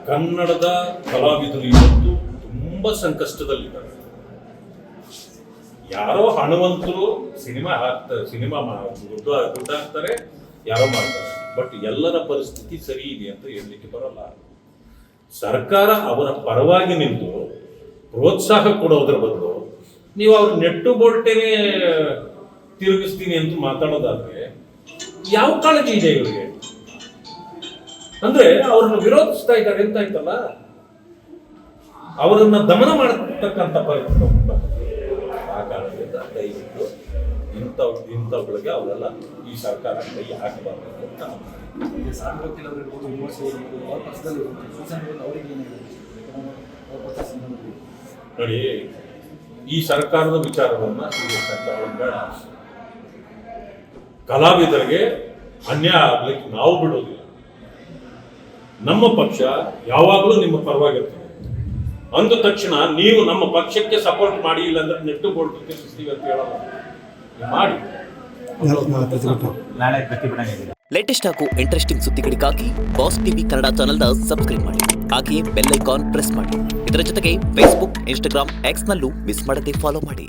ಕನ್ನಡದ ಕಲಾವಿದರು ಇವತ್ತು ತುಂಬ ಸಂಕಷ್ಟದಲ್ಲಿದ್ದಾರೆ. ಯಾರೋ ಹಣವಂತರು ಸಿನಿಮಾ ದುಡ್ಡು ಹಾಕ್ತಾರೆ, ಯಾರೋ ಮಾಡ್ತಾರೆ. ಬಟ್ ಎಲ್ಲರ ಪರಿಸ್ಥಿತಿ ಸರಿ ಇದೆ ಅಂತ ಹೇಳಲಿಕ್ಕೆ ಬರಲ್ಲ. ಸರ್ಕಾರ ಅವರ ಪರವಾಗಿ ನಿಂತು ಪ್ರೋತ್ಸಾಹ ಕೊಡೋದ್ರ ಬದಲು ನೀವು ಅವ್ರ ನೆಟ್ಟು ಬೋಲ್ಟೇನೆ ತಿರುಗಿಸ್ತೀನಿ ಅಂತ ಮಾತಾಡೋದಾದ್ರೆ ಯಾವ ಕಾಳಜಿ ಇದೆ ಇವರಿಗೆ? ಅಂದ್ರೆ ಅವ್ರನ್ನ ವಿರೋಧಿಸ್ತಾ ಇದ್ದಾರೆ ಅಂತ ಆಯ್ತಲ್ಲ, ಅವರನ್ನ ದಮನ ಮಾಡತಕ್ಕಂಥ ಪರಿಸ್ಥಿತಿ. ಆ ಕಾರಣದಿಂದ ದಯವಿಟ್ಟು ಇಂಥವುಗಳಿಗೆ ಅವರೆಲ್ಲ ಈ ಸರ್ಕಾರ ಕೈ ಹಾಕಬಾರದು ಅಂತ ನೋಡಿ. ಈ ಸರ್ಕಾರದ ವಿಚಾರವನ್ನ ಬೇಡ. ಕಲಾವಿದರಿಗೆ ಅನ್ಯಾಯ ಆಗ್ಲಿಕ್ಕೆ ನಾವು ಬಿಡೋದಿಲ್ಲ. ನಮ್ಮ ಪಕ್ಷ ಯಾವಾಗಲೂ ನಿಮ್ಮ ಪರವಾಗಿರ್ತದೆ. ಅಂದ ತಕ್ಷಣ ನೀವು ನಮ್ಮ ಪಕ್ಷಕ್ಕೆ ಸಪೋರ್ಟ್ ಮಾಡಿ, ಇಲ್ಲಾಂದ್ರೆ ನೆಟ್ಟು ಬೋಲ್ಟ್ ತಿರ್ಗಿಸ್ತೀವಿ ಅಂತ ಹೇಳಲ್ಲ. ಮಾಡಿ. ಲೇಟೆಸ್ಟ್ ಹಾಗೂ ಇಂಟ್ರೆಸ್ಟಿಂಗ್ ಸುದ್ದಿಗಳಿಗಾಗಿ ಬಾಸ್ ಟಿವಿ ಕನ್ನಡ ಚಾನೆಲ್ನ ಸಬ್ಸ್ಕ್ರೈಬ್ ಮಾಡಿ. ಹಾಗೆಯೇ ಬೆಲ್ ಐಕಾನ್ ಪ್ರೆಸ್ ಮಾಡಿ. ಇದರ ಜೊತೆಗೆ ಫೇಸ್ಬುಕ್, ಇನ್ಸ್ಟಾಗ್ರಾಮ್, ಎಕ್ಸ್ನಲ್ಲೂ ಮಿಸ್ ಮಾಡದೆ ಫಾಲೋ ಮಾಡಿ.